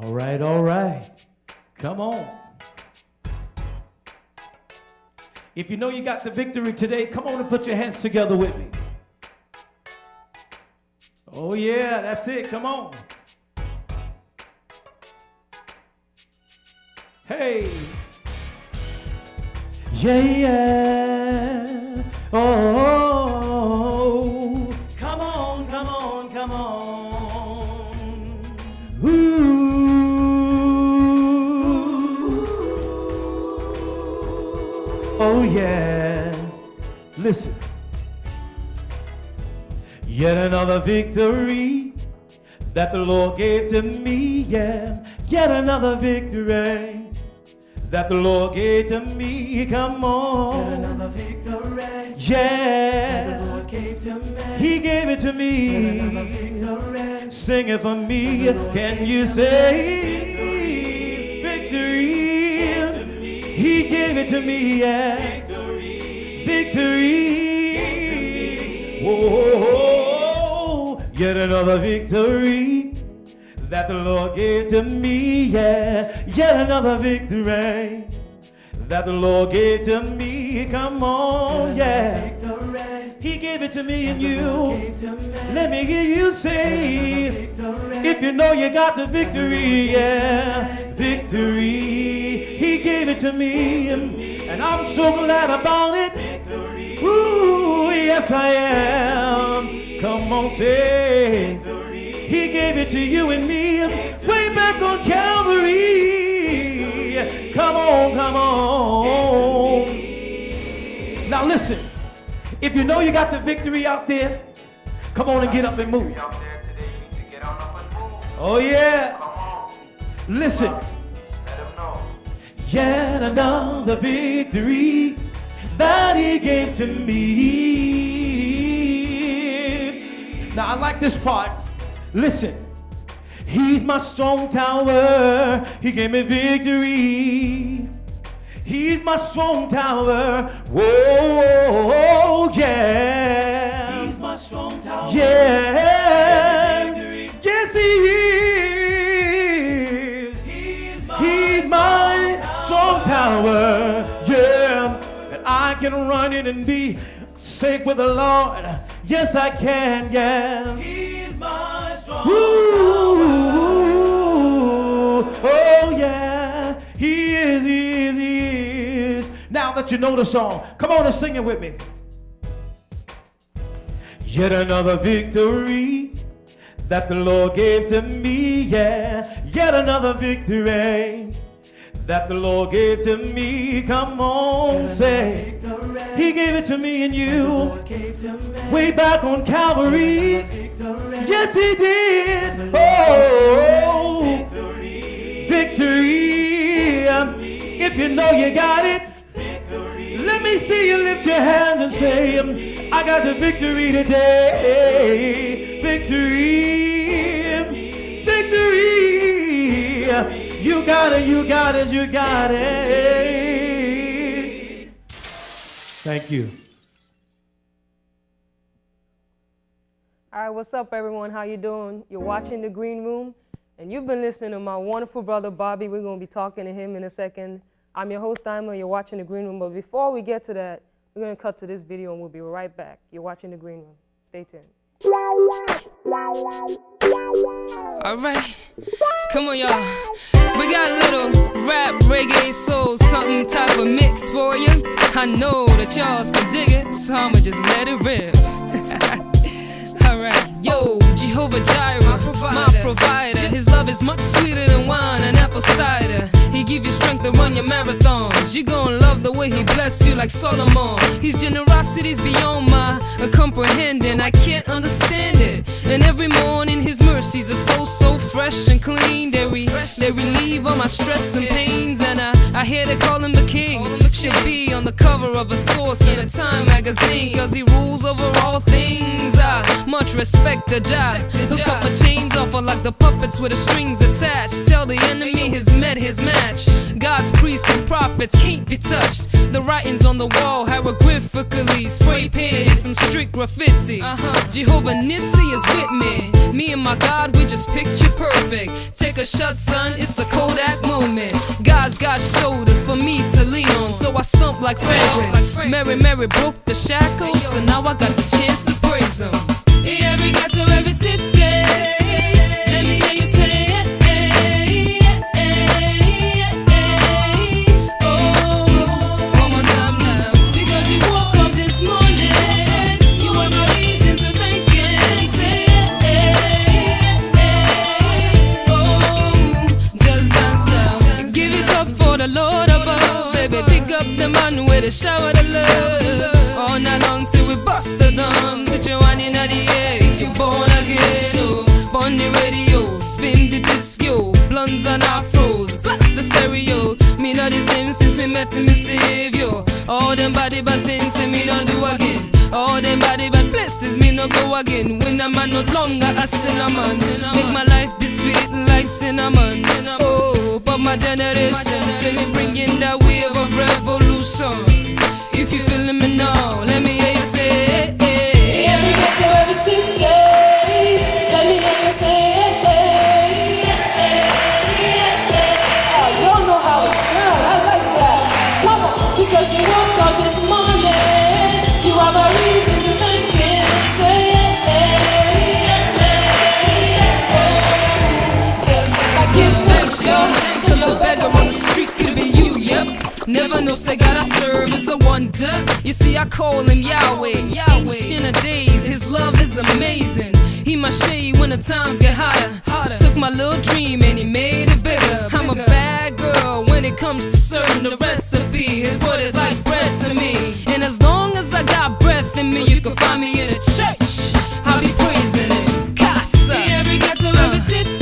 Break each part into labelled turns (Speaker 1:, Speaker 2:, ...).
Speaker 1: All right. Come on. If you know you got the victory today, come on and put your hands together with me. Oh yeah, that's it. Come on. Hey. Yeah, yeah. Oh, come on, come on, come on. Ooh. Oh yeah. Listen. Yet another victory that the Lord gave to me, yeah. Yet another victory that the Lord gave to me, come on.
Speaker 2: Yet another victory,
Speaker 1: yeah.
Speaker 2: that the Lord gave to me.
Speaker 1: He gave it to me.
Speaker 2: Yet another victory,
Speaker 1: sing it for me. Can you say victory? He gave it to me, yeah. Victory. Whoa, yet another victory that the Lord gave to me, yeah. Yet another victory that the Lord gave to me, come on, yeah. He gave it to me and you. Let me hear you say, if you know you got the victory, yeah. Victory, He gave it to me, and I'm so glad about it. Ooh, yes I am. Come on, say, He gave it to you and me way back on Calvary. Come on, come on. Now listen, if you know you got the victory out there, come on and get up and move. Oh yeah. Listen. Yet another victory that He gave to me. Now I like this part. Listen. He's my strong tower. He gave me victory. He's my strong tower. Whoa, yeah.
Speaker 2: He's my strong tower.
Speaker 1: Yeah. Yes, He is. He's my strong tower. Yeah. And I can run in and be safe with the Lord. Yes, I can. Yeah.
Speaker 2: He's my strong
Speaker 1: tower. Oh, yeah. He is. Now that you know the song, come on and sing it with me. Yet another victory that the Lord gave to me, yeah. Yet another victory that the Lord gave to me. Come on, say, He gave it to me and you way back on Calvary. Yes, He did. Oh, victory. If you know you got it, let me see you lift your hands and say, I got the victory today. Victory. Victory. You got it, you got it, you got it. Thank you.
Speaker 3: All right, what's up, everyone? How you doing? You're watching The Green Room, and you've been listening to my wonderful brother, Bobby. We're going to be talking to him in a second. I'm your host, Aima. You're watching The Green Room. But before we get to that, we're going to cut to this video, and we'll be right back. You're watching The Green Room. Stay tuned.
Speaker 4: All right, come on, y'all. We got a little rap, reggae, soul, something type of mix for you. I know that y'all can dig it, so I'ma just let it rip. All right, yo, Jehovah Jireh, my provider. His love is much sweeter than wine and apple cider. He give you strength to run your marathons. You gon' love the way He bless you like Solomon. His generosity's beyond my comprehending. I can't understand it. And every morning His mercies are so fresh and clean. They relieve all my stress and pains. And I hear they call Him the King. Should be on the cover of a Source in a Time magazine, cause He rules over all things. I much respect the job. Hook up my chains off her like the puppets with the strings attached. Tell the enemy he's met his match. God's priests and prophets prophets can't be touched. The writings on the wall hieroglyphically spray painted in some strict graffiti. Jehovah Nissi is with me. Me and my God, we just picture perfect. Take a shot, son, it's a Kodak moment. God's got shoulders for me to lean on, so I stomp like Franklin. Mary broke the shackles, so now I got the chance to praise him. Every ghetto, every city, let me hear you say it. Oh, one more time now. Because you woke up this morning, you have no reason to thank it. Say it. Oh, just dance now. Give it up for the Lord above, baby. Pick up the man with a shower of love. All night long till we bust the dawn. Put your hand in the air if you born again. Oh, on the radio, spin the disco, blondes and afros, blast the stereo. Me not the same since me met me savior. All them body bad things say me not do again. All them body bad places me no go again. When a man no longer a cinnamon, make my life be sweet like cinnamon. Oh, but my generation say me bringing that wave of revolution. If you feeling me now, let me hear you say it. Every ghetto, every city, let me hear you say it. Oh, you don't know how it's done. I like that. Come on, because you woke up this morning, you have a reason to thank it. Say it. Just I give thanks, y'all, because the beggar on the street could be you, yep. Never know, say God I serve is a wonder. You see, I call him Yahweh, ancient of days. His love is amazing. He my shade when the times get hotter. Took my little dream and he made it bigger. I'm a bad girl when it comes to serving the recipe. His word is like bread to me. And as long as I got breath in me, you can find me in a church. I'll be praising it. Casa. Every ghetto, every city.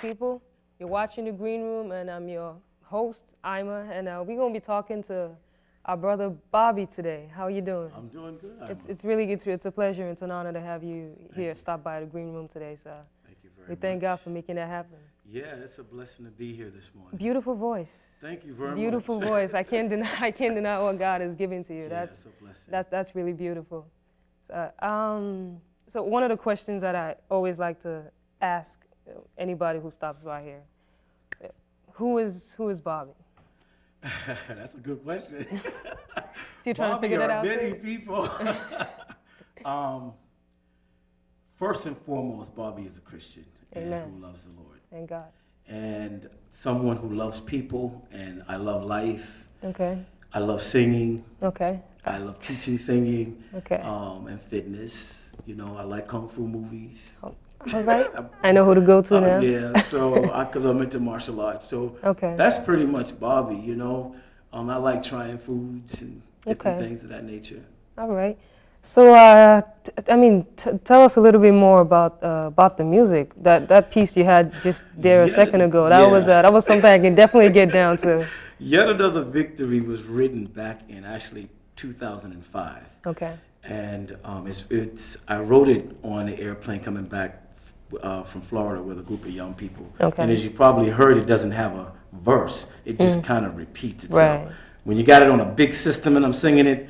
Speaker 4: People, you're watching The Green Room, and I'm your host, Aima, and we're going to be talking to our brother Bobby today. How are you doing?
Speaker 1: I'm doing good.
Speaker 4: It's really good. It's a pleasure and it's an honor to have you here, stop by The Green Room today. So
Speaker 1: thank you very much.
Speaker 4: We thank God for making that happen.
Speaker 1: Yeah, it's a blessing to be here this morning.
Speaker 4: Beautiful voice.
Speaker 1: Thank you very much.
Speaker 4: Beautiful voice. I can't deny what God has given to you.
Speaker 1: Yeah,
Speaker 4: That's
Speaker 1: it's a blessing.
Speaker 4: That's really beautiful. So one of the questions that I always like to ask anybody who stops by here, who is Bobby?
Speaker 1: That's a good question.
Speaker 4: Still trying to figure that out.
Speaker 1: Many people. First and foremost, Bobby is a Christian and who loves the Lord.
Speaker 4: Thank God.
Speaker 1: And someone who loves people, and I love life.
Speaker 4: Okay.
Speaker 1: I love singing.
Speaker 4: Okay.
Speaker 1: I love teaching singing.
Speaker 4: Okay.
Speaker 1: And fitness. You know, I like kung fu movies.
Speaker 4: Oh. All right. I know who to go to now.
Speaker 1: Yeah, so because I'm into martial arts. So that's pretty much Bobby, you know. I like trying foods and different things of that nature.
Speaker 4: All right. So, tell us a little bit more about the music. That piece you had just there a second ago. That was something I can definitely get down to.
Speaker 1: Yet Another Victory was written back in actually 2005.
Speaker 4: Okay.
Speaker 1: And I wrote it on the airplane coming back from Florida with a group of young people.
Speaker 4: Okay.
Speaker 1: And as you probably heard, it doesn't have a verse. It just kind of repeats itself.
Speaker 4: Right.
Speaker 1: When you got it on a big system and I'm singing it,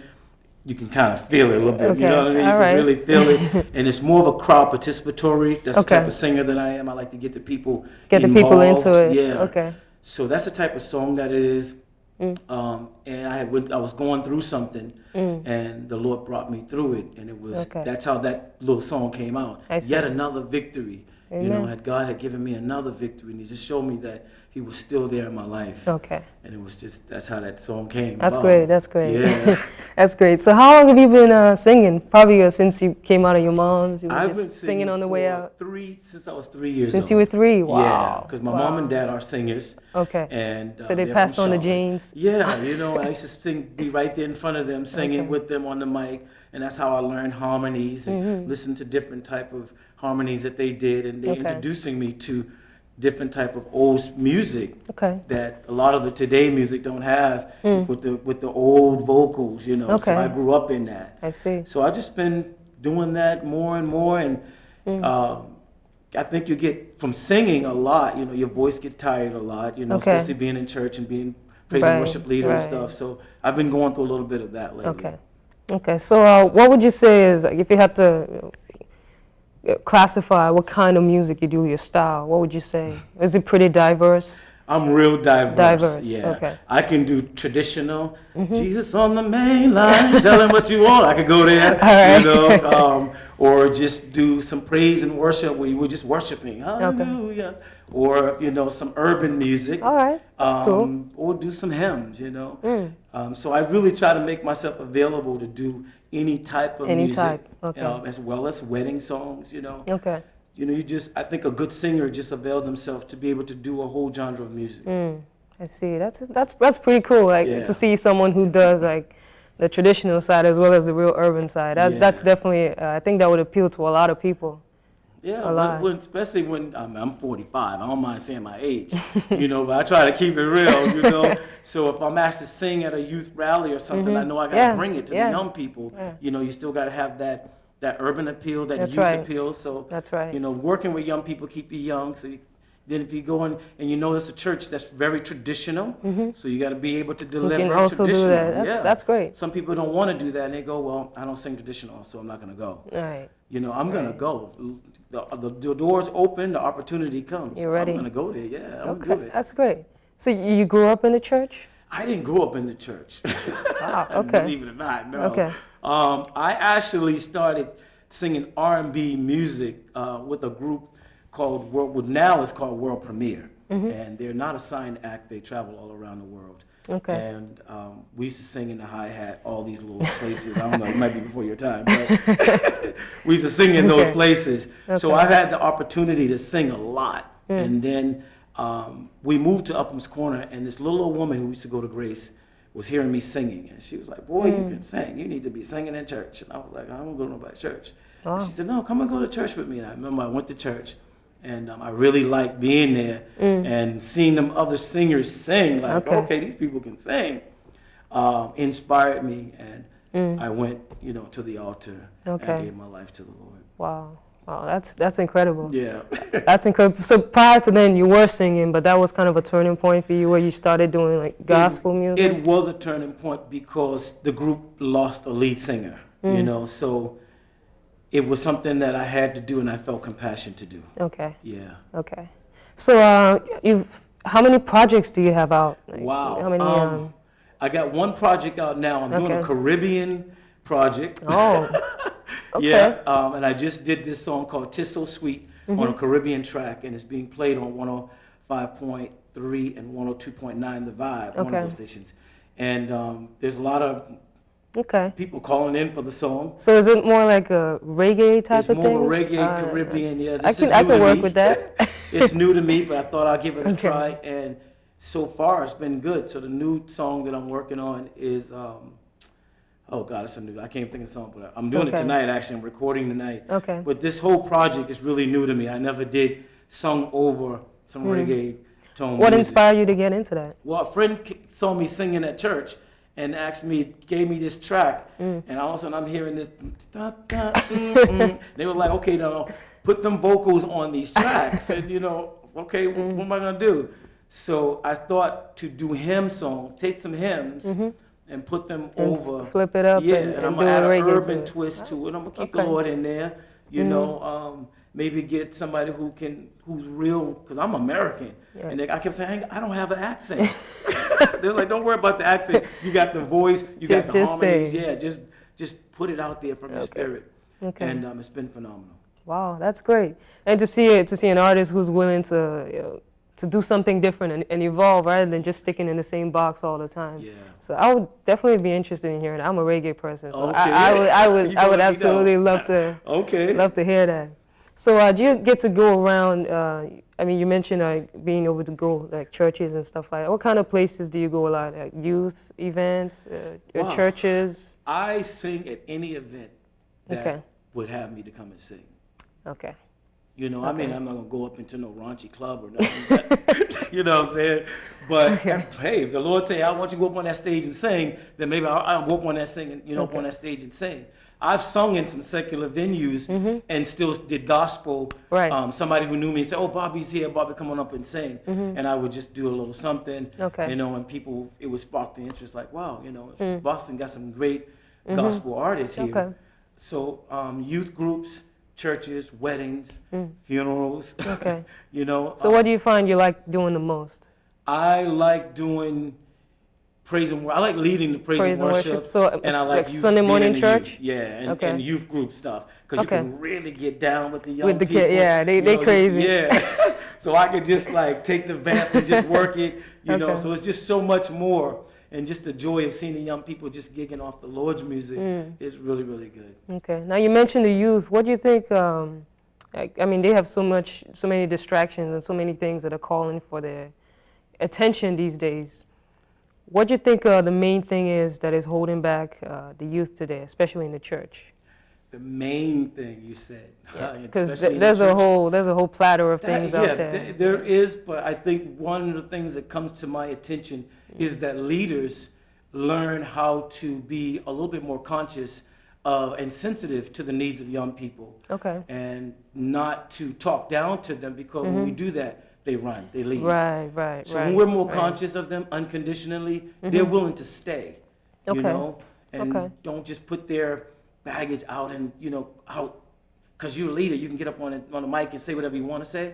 Speaker 1: you can kind of feel it a little bit.
Speaker 4: Okay.
Speaker 1: You know what I mean?
Speaker 4: All
Speaker 1: you
Speaker 4: right.
Speaker 1: can really feel it. And it's more of a crowd participatory. That's the type of singer that I am. I like to get the people involved.
Speaker 4: into it.
Speaker 1: Yeah.
Speaker 4: Okay.
Speaker 1: So that's the type of song that it is. And I was going through something, and the Lord brought me through it, and it was that's how that little song came out. Yet another victory.
Speaker 3: Amen.
Speaker 1: You know, that God had given me another victory, and He just showed me that He was still there in my life.
Speaker 3: Okay.
Speaker 1: And it was just, that's how that song came.
Speaker 3: That's
Speaker 1: about.
Speaker 3: great. That's great.
Speaker 1: Yeah.
Speaker 3: That's great. So how long have you been singing? Probably since you came out of your mom's. You were
Speaker 1: I've
Speaker 3: just
Speaker 1: been
Speaker 3: singing on the way out.
Speaker 1: Since I was 3 years old.
Speaker 3: Since you were 3. Wow.
Speaker 1: Yeah, because my mom and dad are singers.
Speaker 3: Okay.
Speaker 1: And
Speaker 3: so they
Speaker 1: they're
Speaker 3: passed
Speaker 1: from
Speaker 3: on the
Speaker 1: Charlotte.
Speaker 3: genes.
Speaker 1: Yeah, you know, I used to be right there in front of them, singing with them on the mic, and that's how I learned harmonies and listen to different type of harmonies that they did, and they introducing me to different type of old music that a lot of the today music don't have with the old vocals, you know. So I grew up in that.
Speaker 3: I see.
Speaker 1: So I just been doing that more and more, and I think you get from singing a lot, you know, your voice gets tired a lot, you know, especially being in church and being praise and worship leader and stuff. So I've been going through a little bit of that lately.
Speaker 3: Okay. So what would you say is, like, if you had to classify what kind of music you do, your style, what would you say? Is it pretty diverse?
Speaker 1: I'm real diverse. Yeah.
Speaker 3: Okay.
Speaker 1: I can do traditional. Jesus on the main line, tell him what you want. I could go there, you know, or just do some praise and worship where you were just worshiping, hallelujah, or you know, some urban music.
Speaker 3: All right, that's cool.
Speaker 1: Or do some hymns, you know. So I really try to make myself available to do any type of music, as well as wedding songs, you know.
Speaker 3: Okay.
Speaker 1: You know, I think a good singer just avails themselves to be able to do a whole genre of music.
Speaker 3: I see. That's pretty cool. Like to see someone who does like the traditional side as well as the real urban side. That's definitely. I think that would appeal to a lot of people.
Speaker 1: Yeah, especially when I'm 45. I don't mind saying my age, you know, but I try to keep it real, you know. So if I'm asked to sing at a youth rally or something, I know I got to bring it to the young people. You know, you still got to have that urban appeal, that youth appeal. So
Speaker 3: that's right.
Speaker 1: You know, working with young people keep you young. So then if you go in and you know it's a church that's very traditional, so you got to be able to deliver.
Speaker 3: You can also
Speaker 1: traditional.
Speaker 3: do that. That's great.
Speaker 1: Some people don't want to do that, and they go, "Well, I don't sing traditional, so I'm not going to go."
Speaker 3: Right.
Speaker 1: You know, I'm going to go. The door's open, the opportunity comes.
Speaker 3: You're ready.
Speaker 1: I'm going to go there. Yeah, I'm going to do it.
Speaker 3: That's great. So you grew up in the church?
Speaker 1: I didn't grow up in the church.
Speaker 3: Wow. Okay.
Speaker 1: Believe it or not, no.
Speaker 3: Okay.
Speaker 1: I actually started singing R&B music with a group called now it's called World Premiere, and they're not a signed act. They travel all around the world.
Speaker 3: Okay.
Speaker 1: And we used to sing in the hi-hat, all these little places. I don't know, it might be before your time, but we used to sing in those places. So I've had the opportunity to sing a lot. And then we moved to Upham's Corner, and this little old woman who used to go to Grace was hearing me singing. And she was like, "Boy, you can sing. You need to be singing in church." And I was like, "I don't go to nobody's church." And she said, "No, come and go to church with me." And I remember I went to church. And I really liked being there and seeing them other singers sing. Like, okay, these people can sing. Inspired me, and I went, you know, to the altar and gave my life to the Lord.
Speaker 3: Wow, that's incredible.
Speaker 1: Yeah,
Speaker 3: that's incredible. So prior to then, you were singing, but that was kind of a turning point for you, where you started doing like gospel music.
Speaker 1: It was a turning point because the group lost a lead singer. You know, so. It was something that I had to do, and I felt compassion to do.
Speaker 3: Okay.
Speaker 1: Yeah.
Speaker 3: Okay. So, how many projects do you have out? Like,
Speaker 1: wow.
Speaker 3: How many?
Speaker 1: I got one project out now. I'm doing a Caribbean project.
Speaker 3: Oh. Okay.
Speaker 1: Yeah. And I just did this song called "'Tis So Sweet" on a Caribbean track, and it's being played on 105.3 and 102.9 The Vibe, one of those stations. And there's a lot of people calling in for the song.
Speaker 3: So is it more like a reggae type of thing?
Speaker 1: It's more reggae, Caribbean, yeah.
Speaker 3: I can work with that.
Speaker 1: It's new to me, but I thought I'd give it a try. And so far, it's been good. So the new song that I'm working on is, oh God, it's a new, I can't think of the song, but I'm doing it tonight, actually. I'm recording tonight.
Speaker 3: Okay.
Speaker 1: But this whole project is really new to me. I never did sung over some reggae tone
Speaker 3: What
Speaker 1: music.
Speaker 3: inspired you to get into that?
Speaker 1: Well, a friend saw me singing at church, and gave me this track, and all of a sudden I'm hearing this, They were like, "Okay, now put them vocals on these tracks," and you know, okay, what am I gonna do? So I thought to do hymn songs, take some hymns, and put them over,
Speaker 3: flip it up,
Speaker 1: and I'm
Speaker 3: do
Speaker 1: gonna add
Speaker 3: a
Speaker 1: an
Speaker 3: reggae
Speaker 1: urban twist to it. I'm gonna keep the Lord in there, you know, maybe get somebody who's real, because I'm American.
Speaker 3: Yeah.
Speaker 1: And I kept saying, I don't have an accent. They're like, don't worry about the accent. You got the voice, you got the
Speaker 3: just
Speaker 1: harmonies.
Speaker 3: say.
Speaker 1: Yeah, just put it out there from your spirit.
Speaker 3: Okay.
Speaker 1: And it's been phenomenal.
Speaker 3: Wow, that's great. And to see an artist who's willing to to do something different and evolve rather than just sticking in the same box all the time.
Speaker 1: Yeah.
Speaker 3: So I would definitely be interested in hearing that. I'm a reggae person, so
Speaker 1: Okay.
Speaker 3: I would
Speaker 1: You gonna let me
Speaker 3: absolutely
Speaker 1: know.
Speaker 3: love to
Speaker 1: Okay.
Speaker 3: love to hear that. So do you get to go around? I mean, you mentioned being able to go like churches and stuff like that. What kind of places do you go a lot? Like youth events,
Speaker 1: Wow.
Speaker 3: churches?
Speaker 1: I sing at any event that
Speaker 3: Okay.
Speaker 1: would have me to come and sing.
Speaker 3: Okay.
Speaker 1: You know, I mean,
Speaker 3: Okay.
Speaker 1: I'm not gonna go up into no raunchy club or nothing, but, you know what I'm saying? But hey, if the Lord say, I want you to go up on that stage and sing, then maybe I'll go up on that up on that stage and sing. I've sung in some secular venues and still did gospel.
Speaker 3: Right.
Speaker 1: Somebody who knew me said, "Oh, Bobby's here. Bobby, come on up and sing." And I would just do a little something.
Speaker 3: Okay.
Speaker 1: You know, and people, it would spark the interest. Like, wow, you know, Boston got some great gospel artists here.
Speaker 3: Okay.
Speaker 1: So youth groups, churches, weddings, funerals.
Speaker 3: Okay.
Speaker 1: You know.
Speaker 3: So what do you find you like doing the most?
Speaker 1: I like doing praise and worship. I like leading the praise and worship.
Speaker 3: So
Speaker 1: and I
Speaker 3: like
Speaker 1: youth,
Speaker 3: Sunday
Speaker 1: being
Speaker 3: morning
Speaker 1: in the
Speaker 3: church?
Speaker 1: youth. Yeah,
Speaker 3: Okay.
Speaker 1: and youth group stuff. Because
Speaker 3: Okay.
Speaker 1: you can really get down with the young
Speaker 3: With the
Speaker 1: people.
Speaker 3: kid, yeah, they
Speaker 1: You know,
Speaker 3: crazy.
Speaker 1: Yeah. So I could just like take the vamp and just work it, you know.
Speaker 3: Okay.
Speaker 1: So it's just so much more. And just the joy of seeing the young people just gigging off the Lord's music is really, really good.
Speaker 3: Okay. Now you mentioned the youth. What do you think? I mean, they have so many distractions and so many things that are calling for their attention these days. What do you think the main thing is that is holding back the youth today, especially in the church?
Speaker 1: The main thing you said,
Speaker 3: Because
Speaker 1: especially in the
Speaker 3: there's a
Speaker 1: church.
Speaker 3: whole platter of things out there.
Speaker 1: There is, but I think one of the things that comes to my attention is that leaders learn how to be a little bit more conscious and sensitive to the needs of young people.
Speaker 3: Okay.
Speaker 1: And not to talk down to them, because when we do that, they run, they leave.
Speaker 3: Right.
Speaker 1: So when we're more conscious of them unconditionally, they're willing to stay, you
Speaker 3: Okay.
Speaker 1: know, and
Speaker 3: Okay.
Speaker 1: don't just put their baggage out and, out, because you're a leader, you can get up on the mic and say whatever you want to say.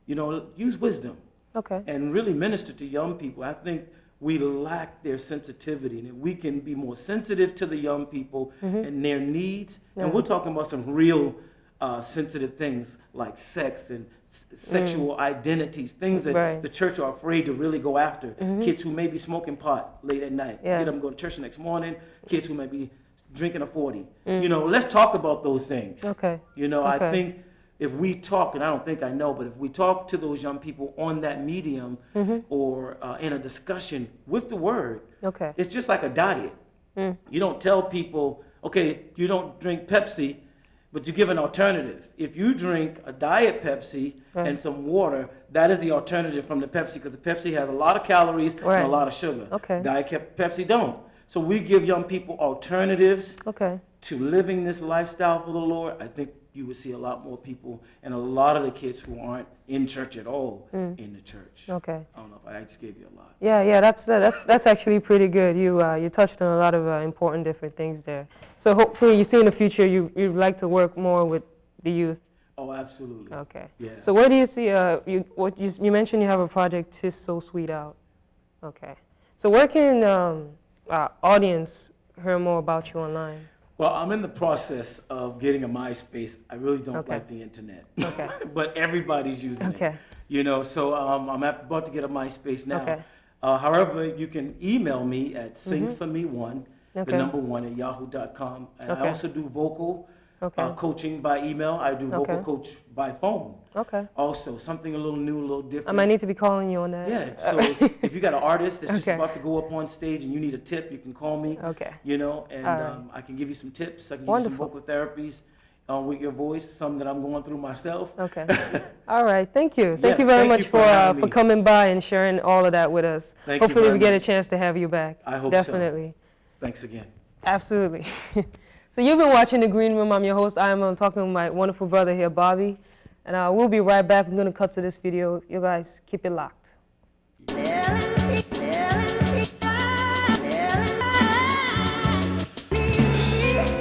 Speaker 1: You know, use wisdom
Speaker 3: Okay.
Speaker 1: and really minister to young people. I think we lack their sensitivity, and if we can be more sensitive to the young people and their needs, and we're talking about some real sensitive things like sex and sexual identities, things that
Speaker 3: Right.
Speaker 1: the church are afraid to really go after. Kids who may be smoking pot late at night,
Speaker 3: Yeah.
Speaker 1: get them to go to church the next morning. Kids who may be drinking a 40. You know, let's talk about those things.
Speaker 3: Okay.
Speaker 1: You know,
Speaker 3: Okay.
Speaker 1: I think if we talk, and I don't think I know, but if we talk to those young people on that medium or in a discussion with the word,
Speaker 3: Okay.
Speaker 1: it's just like a diet. You don't tell people, okay, you don't drink Pepsi, but you give an alternative. If you drink a diet Pepsi and some water, that is the alternative from the Pepsi, because the Pepsi has a lot of calories and
Speaker 3: Right.
Speaker 1: a lot of sugar.
Speaker 3: Okay.
Speaker 1: Diet Pepsi don't. So we give young people alternatives
Speaker 3: Okay.
Speaker 1: to living this lifestyle for the Lord. I think you would see a lot more people and a lot of the kids who aren't in church at all in the church.
Speaker 3: Okay.
Speaker 1: I don't know if I just gave you a lot.
Speaker 3: Yeah, that's actually pretty good. You touched on a lot of important different things there. So hopefully you see in the future you'd like to work more with the youth.
Speaker 1: Oh, absolutely.
Speaker 3: Okay.
Speaker 1: Yeah.
Speaker 3: So where do you see you mentioned you have a project, "Tis So Sweet" out. Okay. So where can our audience hear more about you online?
Speaker 1: Well, I'm in the process of getting a MySpace. I really don't
Speaker 3: Okay.
Speaker 1: like the internet.
Speaker 3: Okay.
Speaker 1: But everybody's using
Speaker 3: Okay.
Speaker 1: it. You know, so I'm about to get a MySpace now.
Speaker 3: Okay.
Speaker 1: However, you can email me at singforme1,
Speaker 3: Okay.
Speaker 1: the number 1 at yahoo.com. And
Speaker 3: Okay.
Speaker 1: I also do vocal
Speaker 3: Okay.
Speaker 1: coaching by email. I do vocal
Speaker 3: Okay.
Speaker 1: coach by phone.
Speaker 3: Okay.
Speaker 1: Also, something a little new, a little different.
Speaker 3: I might need to be calling you on that.
Speaker 1: Yeah, so if you got an artist that's just
Speaker 3: Okay.
Speaker 1: about to go up on stage and you need a tip, you can call me.
Speaker 3: Okay.
Speaker 1: You know, and
Speaker 3: All right.
Speaker 1: I can give you some tips. I can
Speaker 3: Wonderful.
Speaker 1: give you some vocal therapies with your voice, some that I'm going through myself.
Speaker 3: Okay. All right. Thank you. Thank
Speaker 1: Yes,
Speaker 3: you very
Speaker 1: thank
Speaker 3: much
Speaker 1: you for having
Speaker 3: for
Speaker 1: me.
Speaker 3: coming by and sharing all of that with us.
Speaker 1: Thank you
Speaker 3: Hopefully
Speaker 1: very
Speaker 3: we get a
Speaker 1: much.
Speaker 3: chance to have you back.
Speaker 1: I hope so.
Speaker 3: Definitely.
Speaker 1: Thanks again.
Speaker 3: Absolutely. So you've been watching The Green Room. I'm your host, Aima. I'm talking with my wonderful brother here, Bobby. And we'll be right back. I'm going to cut to this video. You guys, keep it locked.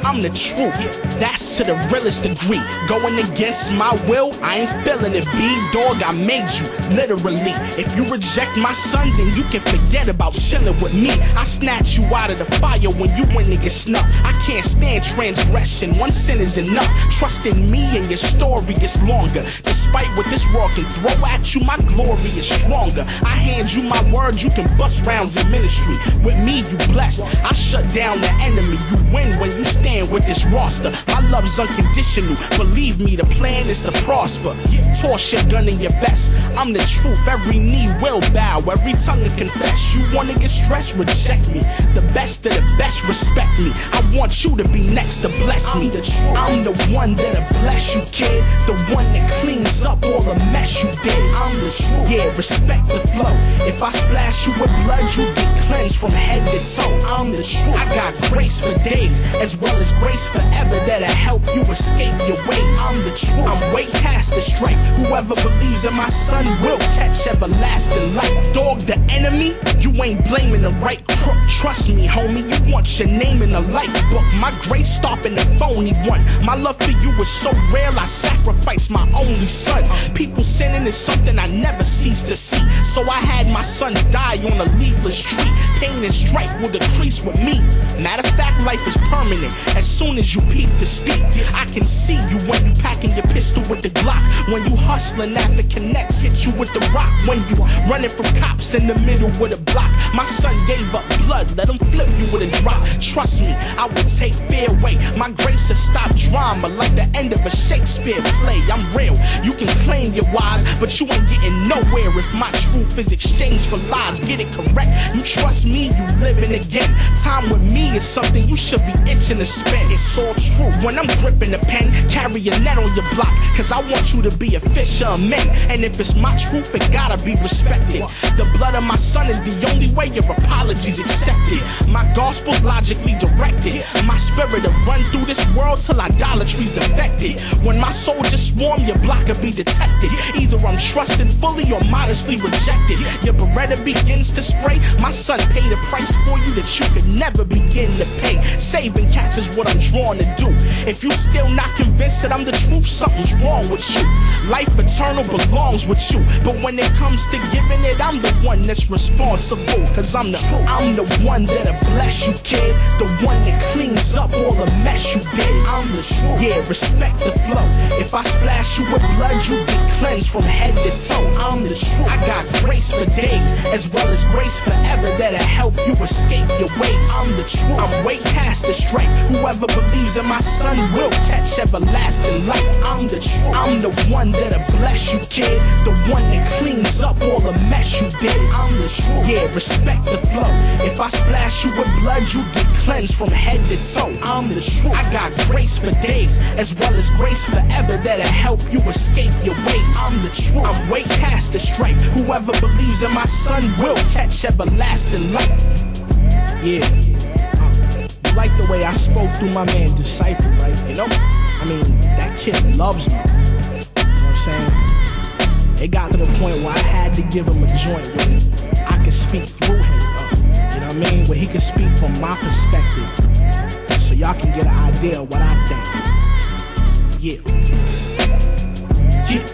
Speaker 5: I'm I'm the truth, that's to the realest degree. Going against my will, I ain't feeling it, B-dog, I made you, literally. If you reject my son, then you can forget about chilling with me. I snatch you out of the fire when you in and get snuffed. I can't stand transgression, one sin is enough. Trust in me and your story is longer. Despite what this world can throw at you, my glory is stronger. I hand you my word, you can bust rounds in ministry. With me, you blessed. I shut down the enemy. You win when you stand with this roster. My love's unconditional. Believe me, the plan is to prosper. Toss your gun in your vest. I'm the truth. Every knee will bow. Every tongue will confess. You wanna get stressed? Reject me. The best of the best respect me. I want you to be next to bless me. I'm the one that'll bless you, kid. The one that cleans up all the mess you did. I'm the truth. Yeah, respect the flow. If I splash you with blood, you get cleansed from head to toe. I'm the truth. I got grace for days, as well as grace forever that'll help you escape your ways. I'm the truth. I'm way past the strife. Whoever believes in my son will catch everlasting life. Dog, the enemy, you ain't blaming the right crook. Trust me, homie, you want your name in the life book. My grace stopping the phony one. My love for you is so real, I sacrificed my only son. People sinning is something I never cease to see. So I had my son die on a leafless tree. Pain and strife will decrease with me. Matter of fact, life is permanent. As soon as you peep the steep, I can see you when you packing your pistol with the Glock. When you hustling after connects hit you with the rock. When you running from cops in the middle with a block. My son gave up blood, let him flip you with a drop. Trust me, I will take fear away. My grace will stop drama like the end of a Shakespeare play. I'm real, you can claim you're wise, but you ain't getting nowhere if my truth is exchanged for lies. Get it correct, you trust me, you living again. Time with me is something you should be itching to spend. It's all true. When I'm gripping the pen, carry a net on your block, cause I want you to be a fisher of men. And if it's my truth, it gotta be respected. The blood of my son is the only way your apologies accepted. My gospel's logically directed. My spirit will run through this world till idolatry's defected. When my soldiers swarm, your block will be detected. Either I'm trusted fully or modestly rejected. Your beretta begins to spray. My son paid a price for you that you could never begin to pay. Saving cats is what I'm drawn to do. If you still not convinced that I'm the truth, something's wrong with you. Life eternal belongs with you, but when it comes to giving it, I'm the one that's responsible. Cause I'm the one that'll bless you, kid. The one that cleans up all the mess you did. I'm the truth. Yeah, respect the flow. If I splash you with blood, you get cleansed from head to toe. I'm the truth. I got grace for days, as well as grace forever that'll help you escape your ways. I'm the truth. I'm way past the strife. Whoever believes in my son will catch everlasting life. I'm the truth. I'm the one that'll bless you, kid. The one that cleans up all the mess you did. I'm the truth. Yeah, respect the flow. If I splash you with blood, you get cleansed from head to toe. I'm the truth. I got grace for days, as well as grace forever that'll help you escape your ways. I'm the truth. I'm way past the strife. Whoever believes in my son will catch everlasting life. Yeah. You like the way I spoke through my man Disciple, right? You know? I mean, that kid loves me. You know what I'm saying? It got to the point where I had to give him a joint where I could speak through him. You know what I mean? Where he could speak from my perspective, so y'all can get an idea of what I think. Yeah. Yeah.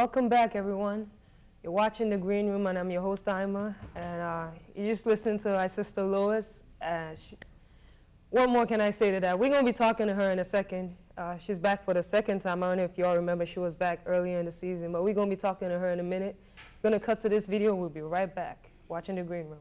Speaker 3: Welcome back, everyone. You're watching The Green Room, and I'm your host, Aima. And you just listened to our sister, Lois. What more can I say to that? We're going to be talking to her in a second. She's back for the second time. I don't know if you all remember, she was back earlier in the season, but we're going to be talking to her in a minute. We're going to cut to this video. We'll be right back, watching The Green Room.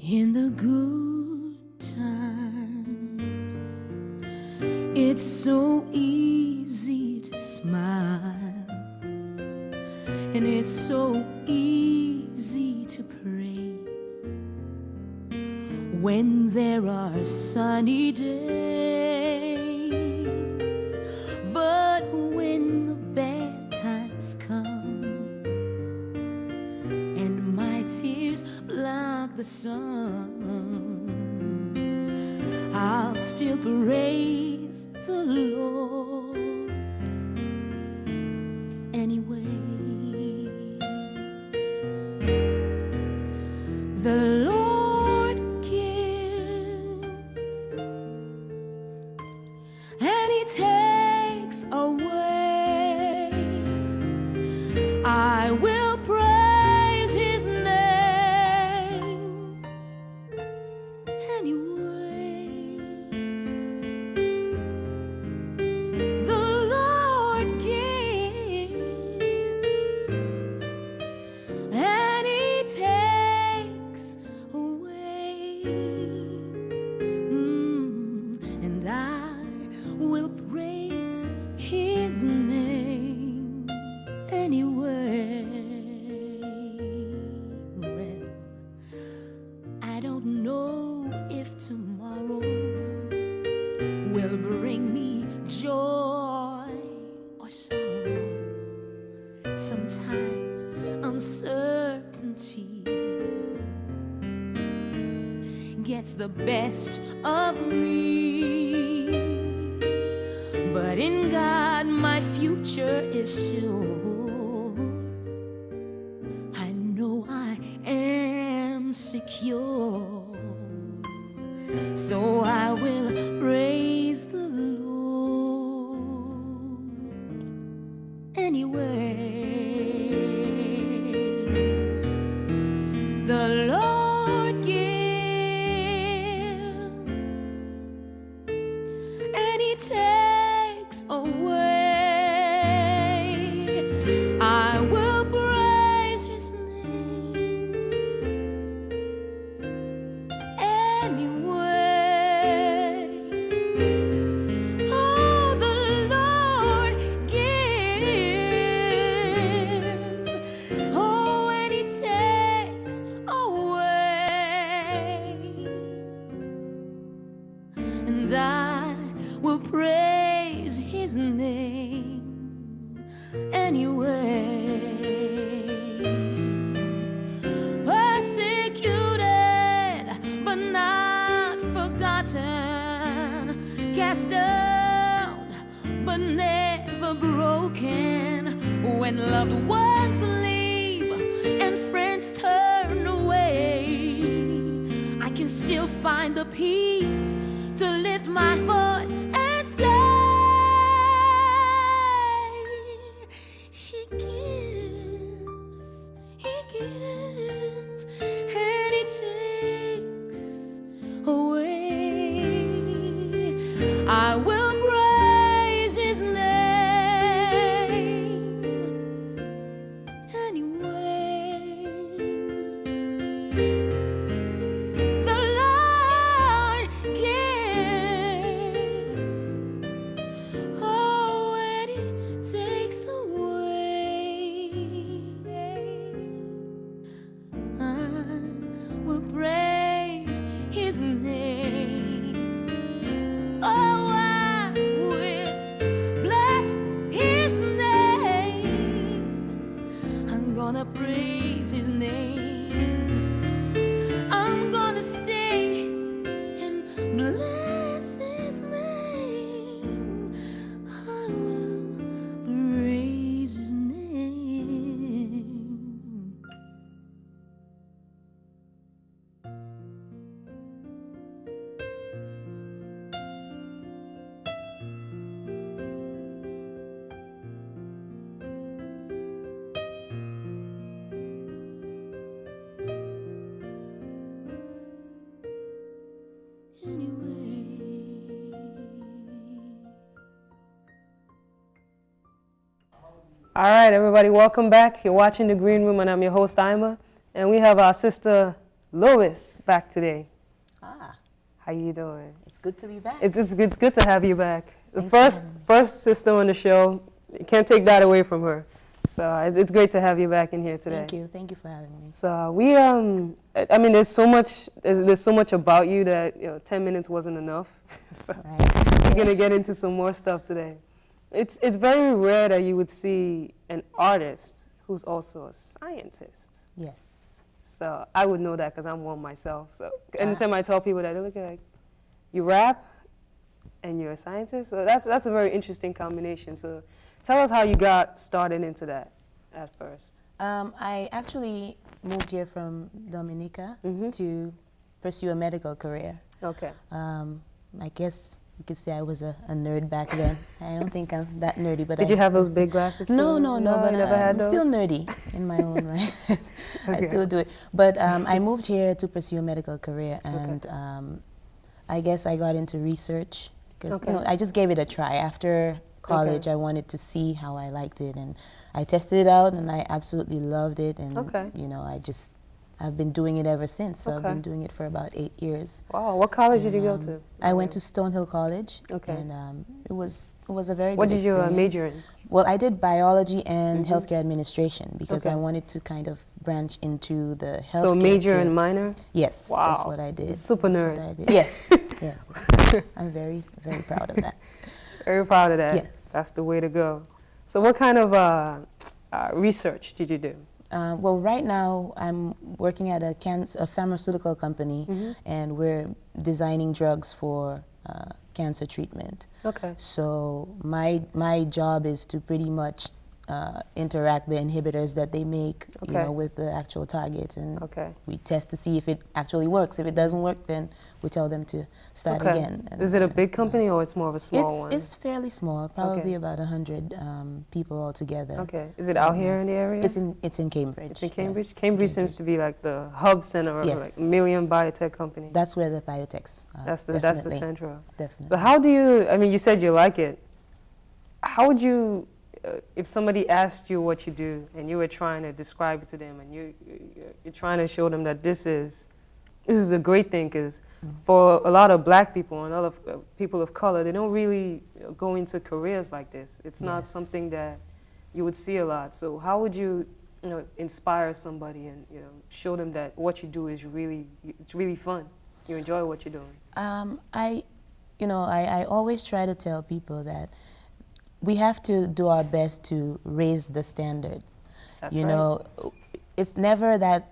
Speaker 6: In the good times, it's so easy to smile, and it's so easy to praise when there are sunny days. But when the bad times come and my tears block the sun, I'll still praise the Lord anyway. The Lord gives and He takes away. I will praise His name anyway. The Lord gives and He takes away. And I will praise His name anyway. Well, I don't know if tomorrow will bring me joy or sorrow. Sometimes uncertainty gets the best of me, but in God my future is sure. I know I am secure, so I will praise the Lord anyway. The Lord gives and He takes away. I will praise His name anyway. Oh, the Lord gives, oh, and He takes away. And I will praise His name anyway. Persecuted but not forgotten, cast down but never broken. When loved ones leave and friends turn away, I can still find the peace to lift my voice and say, He gives, and He takes away. I will praise His name anyway. The Lord gives, oh, and He takes away. I will praise His name. Oh, I will bless His name. I'm gonna praise His name. I'm gonna stay and
Speaker 3: All right, everybody, welcome back. You're watching The Green Room, and I'm your host, Aima. And we have our sister, Lois, back today.
Speaker 7: Ah,
Speaker 3: How you doing?
Speaker 7: it's good to be back.
Speaker 3: It's good to have you back. The
Speaker 7: Thanks for
Speaker 3: first sister on the show. You can't take that away from her. So it's great to have you back in here today.
Speaker 7: Thank you for having me.
Speaker 3: So we I mean, there's so much about you that 10 minutes wasn't enough. So
Speaker 7: Right.
Speaker 3: we're gonna get into some more stuff today. It's very rare that you would see an artist who's also a scientist.
Speaker 7: Yes.
Speaker 3: So I would know that because I'm one myself. So anytime I tell people that, they look at like, you rap and you're a scientist. So that's a very interesting combination. So tell us how you got started into that at first.
Speaker 7: I actually moved here from Dominica to pursue a medical career.
Speaker 3: Okay.
Speaker 7: I guess you could say I was a nerd back then. I don't think I'm that nerdy, but
Speaker 3: Did you have those big glasses too?
Speaker 7: No, but
Speaker 3: you never had
Speaker 7: I'm
Speaker 3: those?
Speaker 7: still nerdy in my own right. I
Speaker 3: Okay.
Speaker 7: still do it. But I moved here to pursue a medical career, and I guess I got into research because
Speaker 3: Okay.
Speaker 7: I just gave it a try. After college, I wanted to see how I liked it, and I tested it out, and I absolutely loved it. And I've been doing it ever since. So I've been doing it for about 8 years.
Speaker 3: Wow, what college did you go to?
Speaker 7: I went to Stonehill College.
Speaker 3: Okay.
Speaker 7: And it was a very
Speaker 3: What
Speaker 7: good
Speaker 3: did you
Speaker 7: experience.
Speaker 3: major in?
Speaker 7: Well, I did biology and healthcare administration because
Speaker 3: Okay.
Speaker 7: I wanted to kind of branch into the healthcare
Speaker 3: So major
Speaker 7: field.
Speaker 3: and minor?
Speaker 7: Yes,
Speaker 3: Wow.
Speaker 7: that's what I did.
Speaker 3: Super
Speaker 7: That's
Speaker 3: nerd.
Speaker 7: what I did. Yes, yes. I'm very, very proud of that.
Speaker 3: Very proud of that.
Speaker 7: Yes.
Speaker 3: That's the way to go. So what kind of research did you do?
Speaker 7: Well, right now I'm working at a pharmaceutical company, and we're designing drugs for cancer treatment.
Speaker 3: Okay.
Speaker 7: So my job is to pretty much interact the inhibitors that they make,
Speaker 3: Okay.
Speaker 7: with the actual targets, and
Speaker 3: Okay.
Speaker 7: we test to see if it actually works. If it doesn't work, then we tell them to start
Speaker 3: Okay.
Speaker 7: again. And,
Speaker 3: Is it a big company or it's more of a small one?
Speaker 7: It's fairly small, probably
Speaker 3: Okay.
Speaker 7: about 100 people altogether.
Speaker 3: Okay. Is it out here in the area?
Speaker 7: It's in Cambridge.
Speaker 3: It's in Cambridge?
Speaker 7: yes,
Speaker 3: Cambridge seems to be like the hub center of
Speaker 7: Yes.
Speaker 3: like a million biotech companies.
Speaker 7: That's where the biotechs are.
Speaker 3: That's the
Speaker 7: definitely,
Speaker 3: central.
Speaker 7: Definitely.
Speaker 3: So how do you, I mean, you said you like it. How would you, if somebody asked you what you do and you were trying to describe it to them and you're trying to show them that this is a great thing, because for a lot of black people and other people of color, they don't really go into careers like this. It's not
Speaker 7: Yes.
Speaker 3: something that you would see a lot. So how would you, inspire somebody and show them that what you do is it's really fun. You enjoy what you're doing.
Speaker 7: I always try to tell people that we have to do our best to raise the standard.
Speaker 3: That's
Speaker 7: you
Speaker 3: right.
Speaker 7: know, it's never that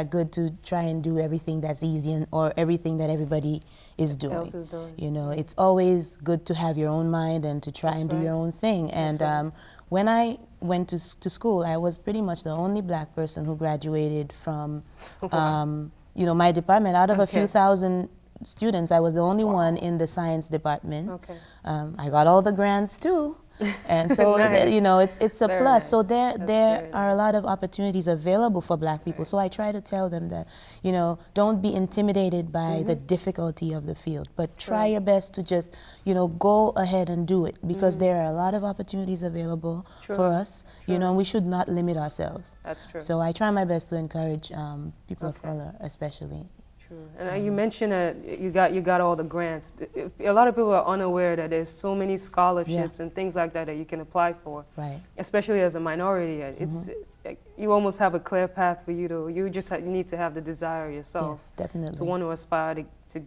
Speaker 7: good to try and do everything that's easy or everything that everybody is doing.
Speaker 3: Else is doing.
Speaker 7: It's always good to have your own mind and to try
Speaker 3: That's
Speaker 7: and do
Speaker 3: right.
Speaker 7: your own thing. And
Speaker 3: right.
Speaker 7: when I went to school, I was pretty much the only black person who graduated from, my department. Out of a few
Speaker 3: Okay.
Speaker 7: thousand students, I was the only one in the science department.
Speaker 3: Okay.
Speaker 7: I got all the grants too. And so,
Speaker 3: Nice.
Speaker 7: it's a
Speaker 3: Very
Speaker 7: plus.
Speaker 3: nice.
Speaker 7: So there
Speaker 3: That's
Speaker 7: there
Speaker 3: very
Speaker 7: are a
Speaker 3: nice.
Speaker 7: lot of opportunities available for black people. So I try to tell them that, don't be intimidated by the difficulty of the field, but try your best to just, go ahead and do it, because there are a lot of opportunities available for us, and we should not limit ourselves.
Speaker 3: That's true.
Speaker 7: So I try my best to encourage people of color, especially.
Speaker 3: True. And you mentioned that you got all the grants. A lot of people are unaware that there's so many scholarships and things like that you can apply for.
Speaker 7: Right.
Speaker 3: Especially as a minority, it's you almost have a clear path for you to. You just need to have the desire yourself.
Speaker 7: Yes, definitely.
Speaker 3: To want to aspire to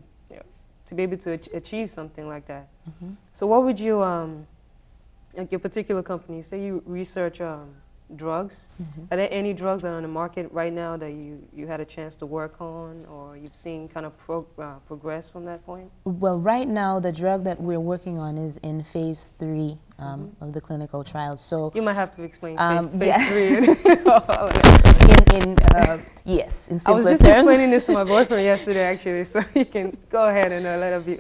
Speaker 3: be able to achieve something like that. So what would you like your particular company? Say you research drugs. Are there any drugs that are on the market right now that you had a chance to work on, or you've seen kind of progress from that point?
Speaker 7: Well, right now, the drug that we're working on is in phase 3 of the clinical trials. So,
Speaker 3: You might have to explain
Speaker 7: yeah.
Speaker 3: phase 3.
Speaker 7: yes, in
Speaker 3: I
Speaker 7: simpler
Speaker 3: was just
Speaker 7: terms.
Speaker 3: explaining this to my boyfriend yesterday, actually, so you can go ahead and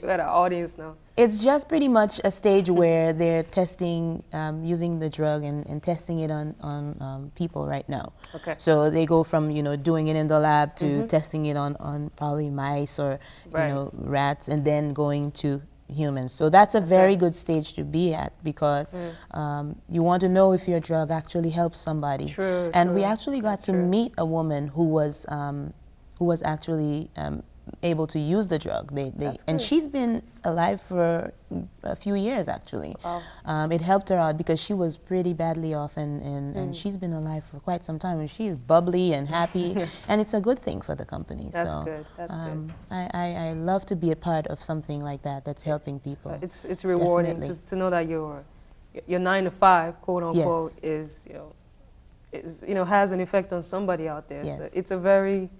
Speaker 3: let our audience know.
Speaker 7: It's just pretty much a stage where they're testing, using the drug and testing it on people right now.
Speaker 3: Okay.
Speaker 7: So they go from, doing it in the lab to testing it on probably mice or,
Speaker 3: Right.
Speaker 7: rats, and then going to humans. So that's a very good stage to be at, because you want to know if your drug actually helps somebody.
Speaker 3: True,
Speaker 7: and we
Speaker 3: true.
Speaker 7: actually got to meet a woman who was actually able to use the drug. And she's been alive for a few years, actually.
Speaker 3: Wow.
Speaker 7: It helped her out because she was pretty badly off, and she's been alive for quite some time, and she's bubbly and happy, and it's a good thing for the company.
Speaker 3: That's
Speaker 7: so
Speaker 3: good. That's good.
Speaker 7: I love to be a part of something like that that's helping people.
Speaker 3: It's rewarding to know that your 9 to 5, quote unquote, is has an effect on somebody out there.
Speaker 7: Yes.
Speaker 3: So it's a very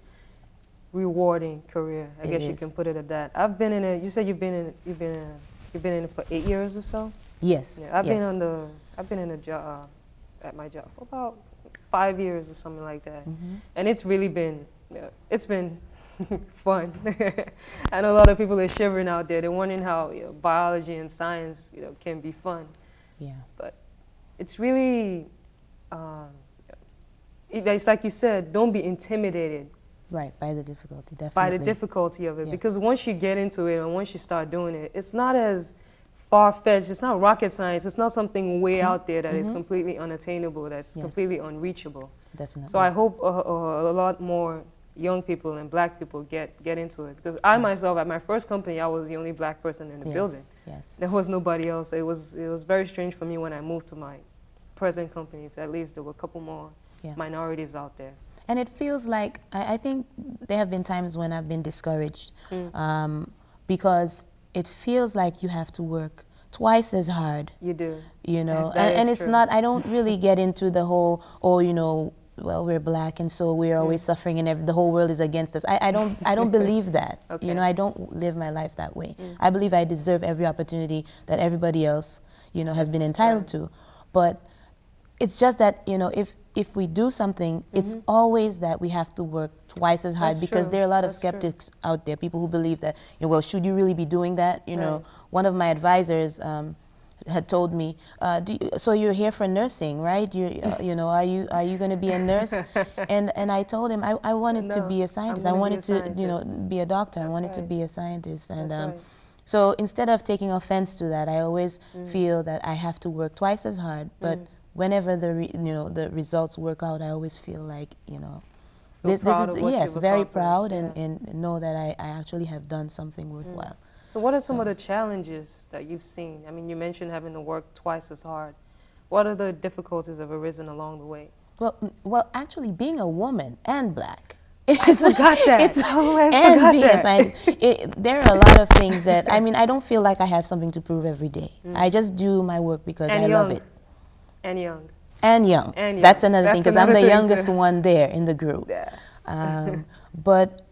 Speaker 3: rewarding career. I guess you can put it at that. I've been in it. You said you've been in it for 8 years or so.
Speaker 7: Yes.
Speaker 3: Yeah, I've been in a job at my job for about 5 years or something like that, and it's really been fun. I know a lot of people are shivering out there. They're wondering how biology and science can be fun.
Speaker 7: Yeah.
Speaker 3: But it's really it's like you said. Don't be intimidated.
Speaker 7: Right, by the difficulty, definitely.
Speaker 3: By the difficulty of it,
Speaker 7: Yes.
Speaker 3: because once you get into it and once you start doing it, it's not as far-fetched. It's not rocket science. It's not something way out there that is completely unattainable, that's completely unreachable.
Speaker 7: Definitely.
Speaker 3: So I hope a lot more young people and black people get into it, because I myself, at my first company, I was the only black person in the building.
Speaker 7: Yes.
Speaker 3: There was nobody else. It was very strange for me when I moved to my present company. At least there were a couple more minorities out there.
Speaker 7: And it feels like, I think there have been times when I've been discouraged, because it feels like you have to work twice as hard.
Speaker 3: You do.
Speaker 7: And it's
Speaker 3: true.
Speaker 7: not, I don't really get into the whole, well, we're black and so we're always suffering and the whole world is against us. I don't believe that.
Speaker 3: Okay.
Speaker 7: I don't live my life that way. I believe I deserve every opportunity that everybody else, has been entitled to. But it's just that, if we do something, it's always that we have to work twice as hard, because there are a lot of skeptics out there, people who believe that, well, should you really be doing that? One of my advisors had told me, so you're here for nursing, right? Are you going to be a nurse? and I told him I wanted to be a scientist. I wanted to, be a doctor. I wanted to be a scientist. And so instead of taking offense to that, I always feel that I have to work twice as hard, but whenever the results work out, I always feel like this is very proud, and know that I actually have done something worthwhile.
Speaker 3: So what are some of the challenges that you've seen? I mean, you mentioned having to work twice as hard. What are the difficulties that have arisen along the way?
Speaker 7: Well, actually, being a woman and black.
Speaker 3: I forgot that.
Speaker 7: And being a scientist, there are a lot of things that I don't feel like I have something to prove every day. I just do my work because I love it.
Speaker 3: And young.
Speaker 7: And young. That's another thing, because I'm the youngest one there in the group. Yeah. But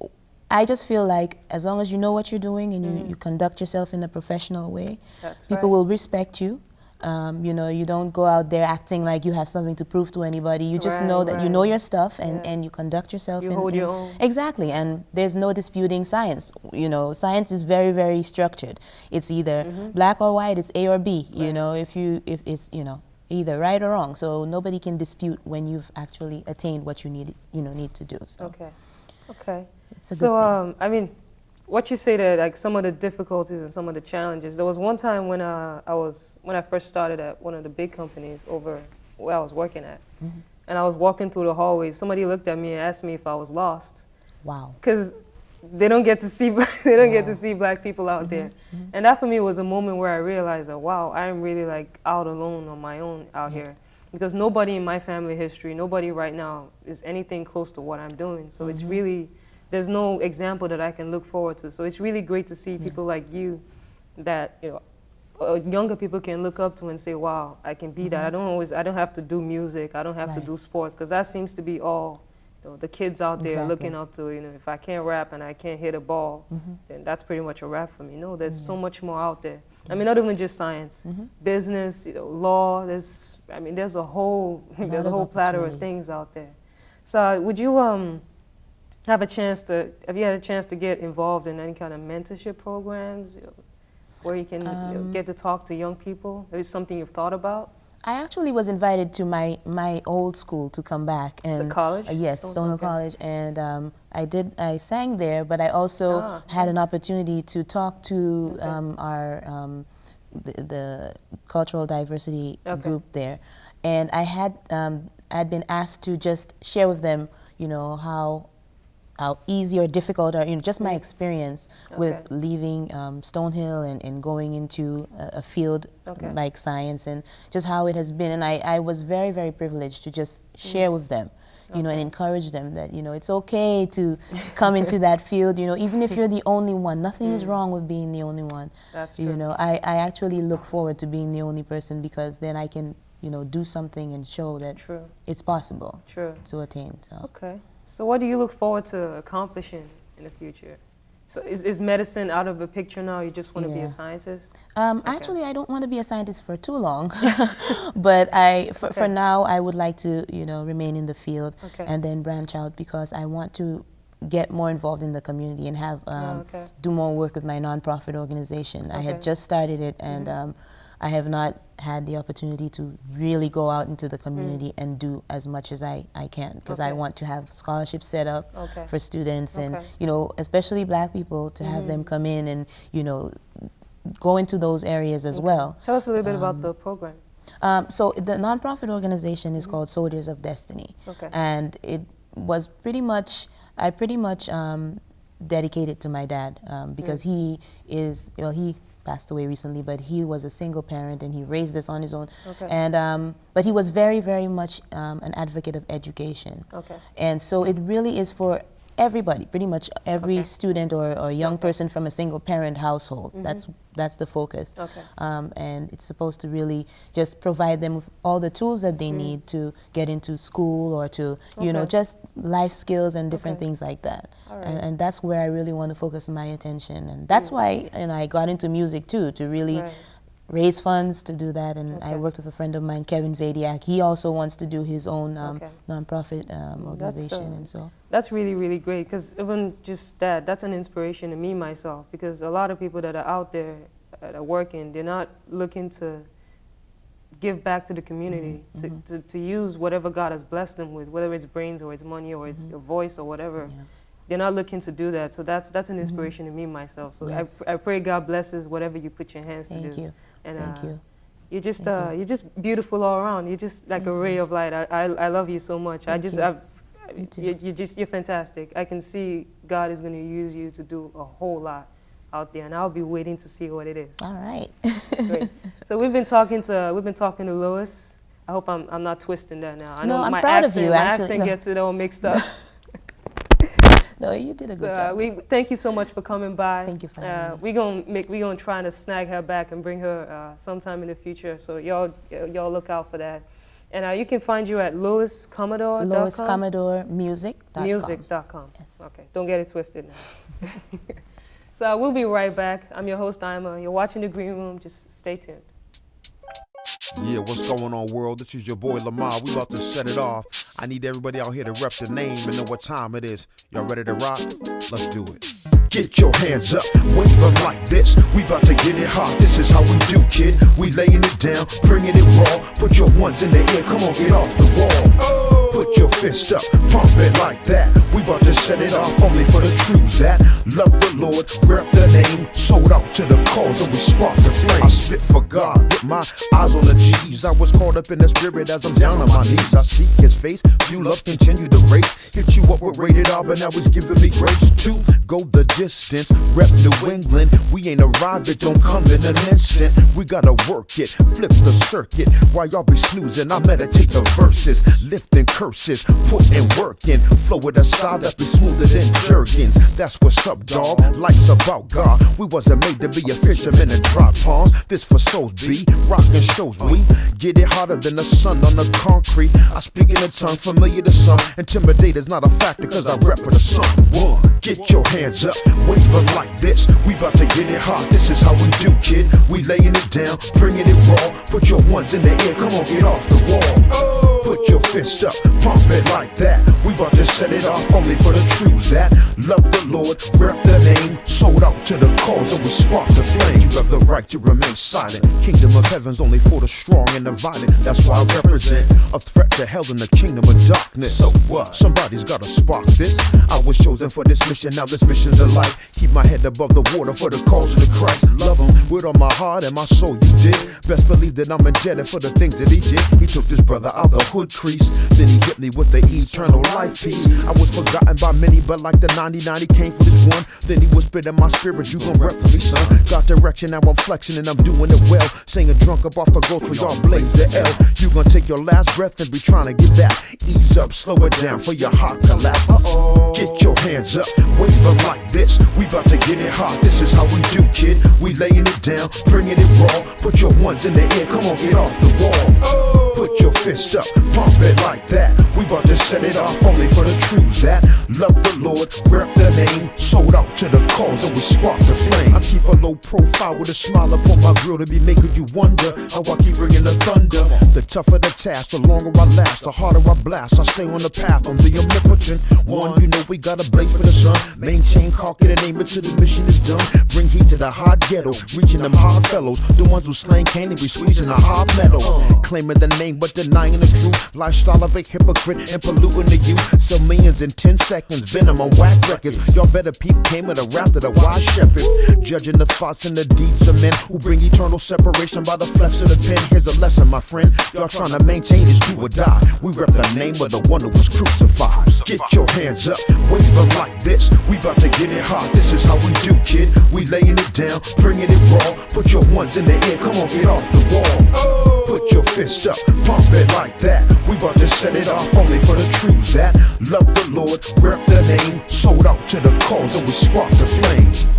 Speaker 7: I just feel like as long as you know what you're doing and you conduct yourself in a professional way, people will respect you. You don't go out there acting like you have something to prove to anybody. You just know that you know your stuff, and you conduct yourself.
Speaker 3: You hold your own.
Speaker 7: Exactly, and there's no disputing science. Science is very, very structured. It's either black or white. It's A or B. If it's either right or wrong. So nobody can dispute when you've actually attained what you need to do. So.
Speaker 3: Okay. So what you say that, like, some of the difficulties and some of the challenges. There was one time when I first started at one of the big companies over where I was working at, and I was walking through the hallways. Somebody looked at me and asked me if I was lost.
Speaker 7: Wow.
Speaker 3: Because they don't get to see get to see black people out there, and that for me was a moment where I realized that, wow, I'm really like out alone on my own out here, because nobody in my family history, nobody right now is anything close to what I'm doing. So it's really, there's no example that I can look forward to. So it's really great to see people like you that younger people can look up to and say, wow, I can be that. I don't have to do music. I don't have to do sports, because that seems to be all the kids out there looking up to. If I can't rap and I can't hit a ball, then that's pretty much a rap for me. No, there's so much more out there. I mean, not even just science, business, law. There's a whole platter of things out there. So would you have you had a chance to get involved in any kind of mentorship programs, where you can get to talk to young people? Is something you've thought about?
Speaker 7: I actually was invited to my old school to come back and
Speaker 3: The college?
Speaker 7: yes, Stonehill
Speaker 3: Okay.
Speaker 7: College, and I sang there, but I also had an opportunity to talk to the cultural diversity group there, and I'd been asked to just share with them, you know, how easy or difficult, or just my experience with leaving Stonehill and going into a field like science, and just how it has been. And I was very, very privileged to just share with them, you know, and encourage them that, you know, it's okay to come into that field, you know, even if you're the only one. Nothing is wrong with being the only one.
Speaker 3: That's true.
Speaker 7: You know, I actually look forward to being the only person, because then I can, you know, do something and show that it's possible to attain. So.
Speaker 3: Okay. So what do you look forward to accomplishing in the future? So is medicine out of the picture now? You just want to be a scientist?
Speaker 7: Actually, I don't want to be a scientist for too long, but for now, I would like to, you know, remain in the field and then branch out, because I want to get more involved in the community and have do more work with my nonprofit organization. I had just started it, and I have not had the opportunity to really go out into the community and do as much as I can, because I want to have scholarships set up for students, and you know, especially Black people, to have them come in and, you know, go into those areas as well.
Speaker 3: Tell us a little bit about the program.
Speaker 7: So the nonprofit organization is called Soldiers of Destiny, and it was pretty much dedicated to my dad, because he is, well, he passed away recently, but he was a single parent and he raised us on his own. And but he was very, very much an advocate of education. And so it really is for everybody, pretty much every student or young person from a single parent household. That's the focus. And it's supposed to really just provide them with all the tools that they need to get into school, or to, you know, just life skills and different things like that. And that's where I really want to focus my attention. And that's why, you know, I got into music too, to really raise funds to do that. And I worked with a friend of mine, Kevin Vadiak. He also wants to do his own nonprofit organization. And so
Speaker 3: that's really, really great, because even just that's an inspiration to me myself, because a lot of people that are out there that are working, they're not looking to give back to the community, to use whatever God has blessed them with, whether it's brains or it's money or it's a voice or whatever. They're not looking to do that. So that's an inspiration to me myself. So I pray God blesses whatever you put your hands to do.
Speaker 7: Thank you.
Speaker 3: And
Speaker 7: Thank you.
Speaker 3: You're just beautiful all around. You're just like a ray of light. I love you so much. You're fantastic. I can see God is going to use you to do a whole lot out there, and I'll be waiting to see what it is.
Speaker 7: All right.
Speaker 3: Great. So we've been talking to Lois. I hope I'm not twisting that now. I know
Speaker 7: I'm
Speaker 3: my
Speaker 7: proud
Speaker 3: accent,
Speaker 7: of you.
Speaker 3: My
Speaker 7: Actually,
Speaker 3: accent gets it all mixed up.
Speaker 7: No, you did a good job.
Speaker 3: We thank you so much for coming by.
Speaker 7: Thank you for having me.
Speaker 3: We're gonna try to snag her back and bring her sometime in the future. So y'all look out for that. And you can find you at Lois Commodore.
Speaker 7: Lois Commodore Music.com.
Speaker 3: Music.com.
Speaker 7: Yes.
Speaker 3: Okay, don't get it twisted now. So we'll be right back. I'm your host, Aima. You're watching The Green Room. Just stay tuned.
Speaker 8: Yeah, what's going on, world? This is your boy Lamar. We about to set it off. I need everybody out here to rep the name and know what time it is. Y'all ready to rock? Let's do it. Get your hands up, wave them like this. We about to get it hot. This is how we do, kid. We laying it down, bringing it raw. Put your ones in the air, come on, get off the wall. Put your fist up, pump it like that. We about to set it off only for the truth that love the Lord, rep the name, sold out to the cause, and we spark the flame. I spit for God with my eyes on the G's. I was caught up in the spirit as I'm down on my knees. I seek His face, fuel up, continue the race. Hit you up with rated R, but now He's giving me grace to go the distance. Rep New England, we ain't arrived, it don't come in an instant. We gotta work it, flip the circuit. While y'all be snoozing, I meditate the verses, lifting curses, putting work in. Flow with a style that be smoother than Jergens. That's what's up, dawg. Life's about God. We wasn't made to be a fisherman and drop palms. This for souls be rockin' shows. We get it hotter than the sun on the concrete. I speak in a tongue familiar to some. Intimidate is not a factor, cause I rep for the sun. One, get your hands up, wave them like this. We about to get it hot. This is how we do, kid. We laying it down, bringing it raw. Put your ones in the air, come on, get off the wall. Put your fist up, pump it like that. We about to set it off only for the true that love the Lord, rep the name, sold out to the cause that will spark the flame. You have the right to remain silent. Kingdom of heaven's only for the strong and the violent. That's why I represent a threat to hell in the kingdom of darkness. So what? Somebody's gotta spark this. I was chosen for this mission, now this mission's a life. Keep my head above the water for the cause of the Christ. Love him with all my heart and my soul, you did. Best believe that I'm indebted for the things that he did. He took this brother out the hood crease, then he hit me with the eternal life piece. I was forgotten by many, but like the 99, he came for this one. Then he whispered in my spirit, you gon' rep for me, son. Got direction, now I'm flexing and I'm doing it well. Singing drunk up off the ghost with y'all blaze the L. You gon' take your last breath and be trying to get back. Ease up, slow it down for your heart collapse. Get your hands up, wave them like this. We about to get it hot, this is how we do, kid. We laying it down, bringing it raw. Put your ones in the air, come on, get off the wall. Put your fist up, pump it like that. We about to set it off only for the truth that love the Lord, rep the name, sold out to the cause that will spark the flame. I keep a low profile with a smile upon my grill to be making you wonder how I keep bringing the thunder. The tougher the task, the longer I last, the harder I blast. I stay on the path, I'm the omnipotent one. You know we gotta blaze for the sun, maintain, conquer and aim it till the mission is done. Bring heat to the hot ghetto, reaching them hard fellows, the ones who slain candy be squeezing the hard metal. Claiming the name but denying the truth, lifestyle of a hypocrite and polluting the youth. Sell millions in 10 seconds, venom on whack records. Y'all better peep came at a rap to the wise shepherd. Judging the thoughts and the deeds of men who bring eternal separation by the flex of the pen. Here's a lesson, my friend. Y'all trying to maintain is do or die. We rep the name of the one who was crucified. Get your hands up, wave them like this. We about to get it hot, this is how we do, kid. We laying it down, bringing it raw. Put your ones in the air, come on, get off the wall. Put your fist up, pump it like that. We about to set it off only for the truth that love the Lord, rep the name, sold out to the cause that will spark the flames.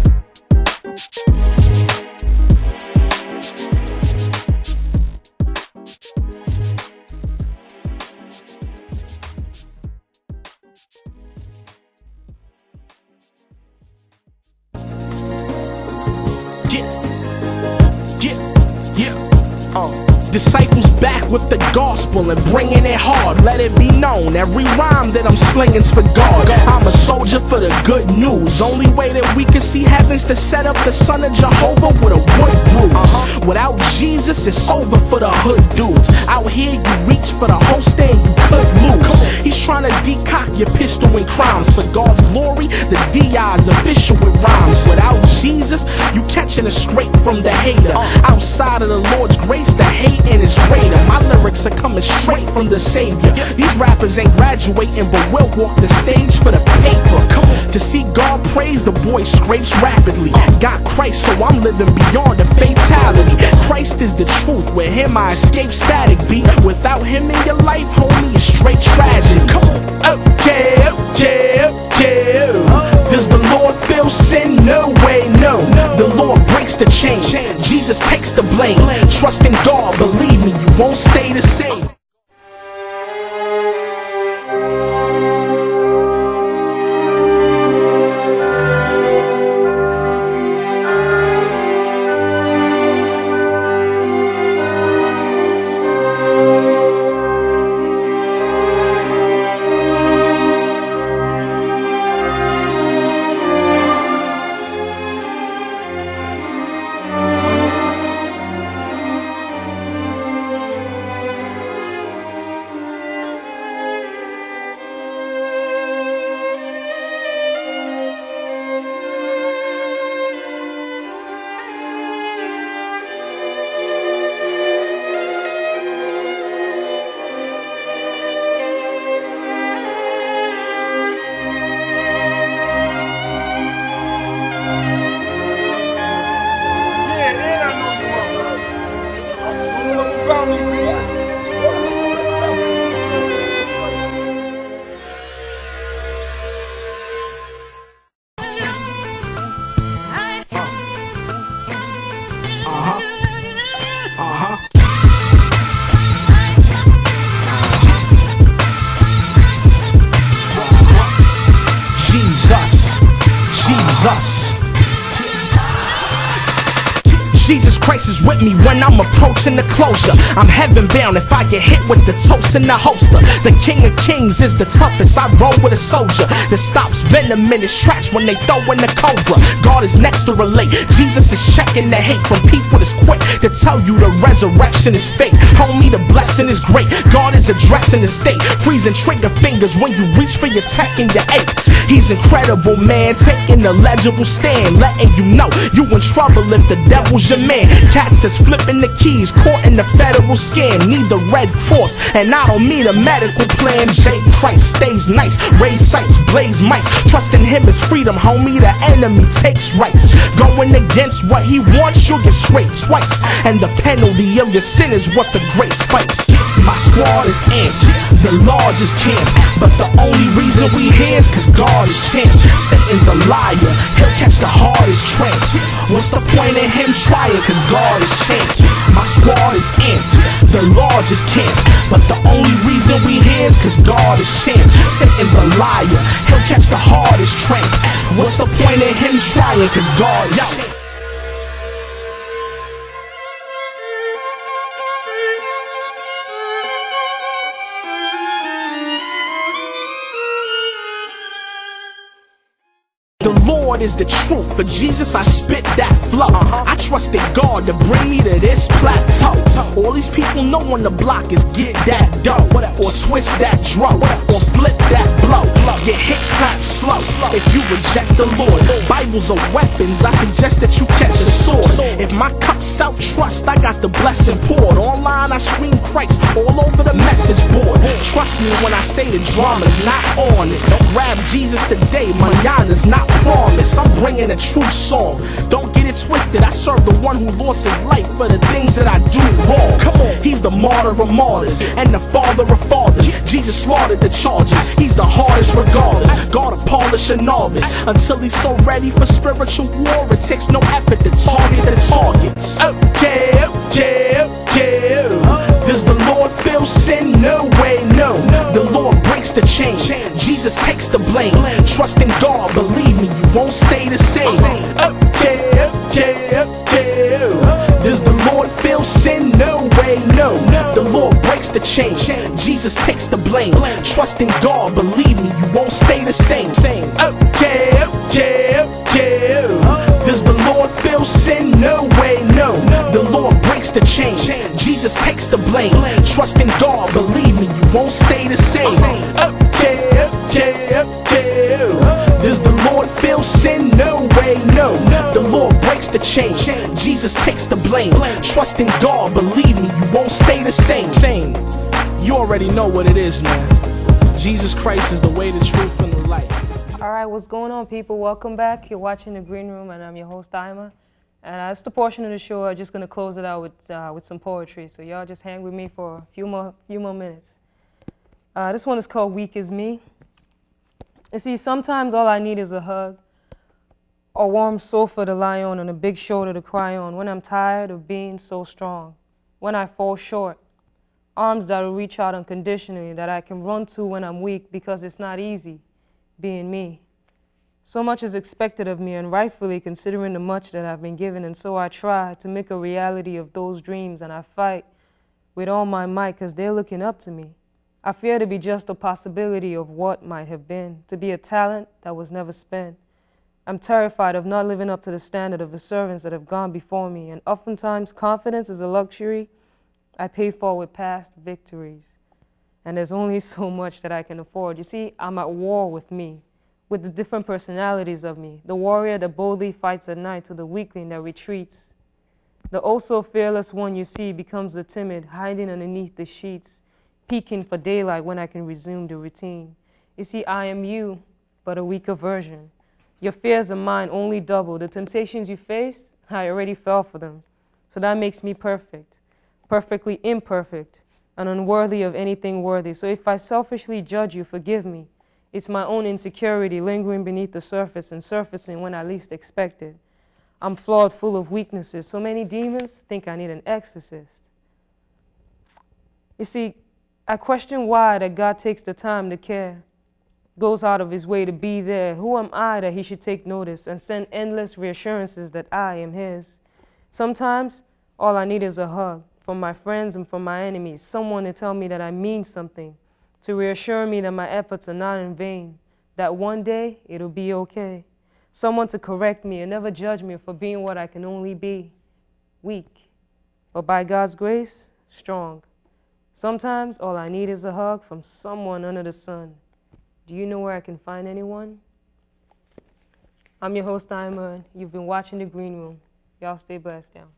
Speaker 5: Disciples back with the gospel and bringing it hard. Let it be known, every rhyme that I'm slinging's for God. I'm a soldier for the good news. Only way that we can see heaven's to set up the son of Jehovah with a wood bruise. Without Jesus, it's over for the hood dudes. Out here, you reach for the whole stand, you could lose. He's trying to decock your pistol and crimes. For God's glory, the DI's official with rhymes. Without Jesus, you catching it straight from the hater. Outside of the Lord's grace, the hate and it's greater. My lyrics are coming straight from the Savior. These rappers ain't graduating, but will walk the stage for the paper. To see God praise, the boy scrapes rapidly. Got Christ, so I'm living beyond the fatality. Christ is the truth, with him I escape static beat. Without him in your life, homie, it's straight tragedy. Come on. Does the Lord feel sin? No way, no. The Lord breaks the chains. Jesus takes the blame. Trust in God, believe me, you won't stay the same. Christ is with me when I'm approaching the closure. I'm heaven bound if I get hit with the toast in the holster. The King of Kings is the toughest. I roll with a soldier that stops venom in his tracks when they throw in the cobra. God is next to relate. Jesus is checking the hate from people that's quick to tell you the resurrection is fake. Homie, the blessing is great. God is addressing the state, freezing trigger fingers when you reach for your tech and your ape. He's incredible, man, taking a legible stand, letting you know you in trouble if the devil's your man. Cats that's flipping the keys, caught in the federal scam, need the Red Cross, and I don't mean a medical plan. J. Christ stays nice, raise sights, blaze mics, trusting him is freedom, homie, the enemy takes rights. Going against what he wants, you'll get scraped twice, and the penalty of your sin is what the grace fights. My squad is amped, the largest camp, but the only reason we here is cause God is champ. Satan's a liar, he'll catch the hardest tramp. What's the point in him trying, cause God is champ. My squad is amped, the largest camp, but the only reason we here is cause God is champ. Satan's a liar, he'll catch the hardest tramp. What's the point in him trying, cause God is champ. The Lord is the truth, for Jesus I spit that flow. I trusted God to bring me to this plateau. All these people know on the block is get that dough, or twist that drum, or flip that blow. Get hit, clap slow if you reject the Lord. Bibles are weapons, I suggest that you catch a sword. If my cup's out trust, I got the blessing poured. Online I scream Christ all over the message board. Trust me when I say the drama's not honest. Grab Jesus today, mañana's not promise. I'm bringing a true song, don't get it twisted. I serve the one who lost his life for the things that I do wrong. Come on, he's the martyr of martyrs and the father of fathers. Jesus slaughtered the charges, he's the hardest regardless. God to polish a novice until he's so ready for spiritual war. It takes no effort to target the targets. Oh yeah, yeah, yeah. Does the Lord feel sin? No way, no. The Lord breaks the chains, Jesus takes the blame. Trust in God, believe me, you won't stay the same. Oh yeah, yeah, yeah. Does the Lord feel sin? No way, no. The Lord breaks the chains, Jesus takes the blame. Trust in God, believe me, you won't stay the same. Oh yeah, yeah, yeah. Does the Lord feel sin? No way, no. The Lord breaks the chains, Jesus takes the blame. Trust in God, believe me, you won't stay the same. Oh yeah, yeah, yeah. Does the Lord feel sin? No way, no. The Lord breaks the chains, Jesus takes the blame. Trust in God, believe me, you won't stay the same. You already know what it is, man. Jesus Christ is the way, the truth, and the light.
Speaker 3: All right, what's going on, people? Welcome back. You're watching The Green Room, and I'm your host, Aima. And that's the portion of the show. I'm just going to close it out with some poetry. So y'all just hang with me for a few more minutes. This one is called Weak As Me. You see, sometimes all I need is a hug, a warm sofa to lie on, and a big shoulder to cry on. When I'm tired of being so strong, when I fall short, arms that will reach out unconditionally, that I can run to when I'm weak, because it's not easy being me. So much is expected of me, and rightfully, considering the much that I've been given, and so I try to make a reality of those dreams, and I fight with all my might because they're looking up to me. I fear to be just a possibility of what might have been, to be a talent that was never spent. I'm terrified of not living up to the standard of the servants that have gone before me, and oftentimes confidence is a luxury I pay for with past victories. And there's only so much that I can afford. You see, I'm at war with me, with the different personalities of me, the warrior that boldly fights at night to the weakling that retreats. The oh-so fearless one you see becomes the timid, hiding underneath the sheets, peeking for daylight when I can resume the routine. You see, I am you, but a weaker version. Your fears are mine, only double. The temptations you face, I already fell for them. So that makes me perfect, perfectly imperfect, and unworthy of anything worthy. So if I selfishly judge you, forgive me. It's my own insecurity lingering beneath the surface and surfacing when I least expect it. I'm flawed, full of weaknesses. So many demons think I need an exorcist. You see, I question why that God takes the time to care, goes out of his way to be there. Who am I that he should take notice and send endless reassurances that I am his? Sometimes All I need is a hug from my friends and from my enemies, someone to tell me that I mean something, to reassure me that my efforts are not in vain, that one day it'll be okay. Someone to correct me and never judge me for being what I can only be, weak, but by God's grace, strong. Sometimes all I need is a hug from someone under the sun. Do you know where I can find anyone? I'm your host, Aima, and you've been watching The Green Room. Y'all stay blessed now.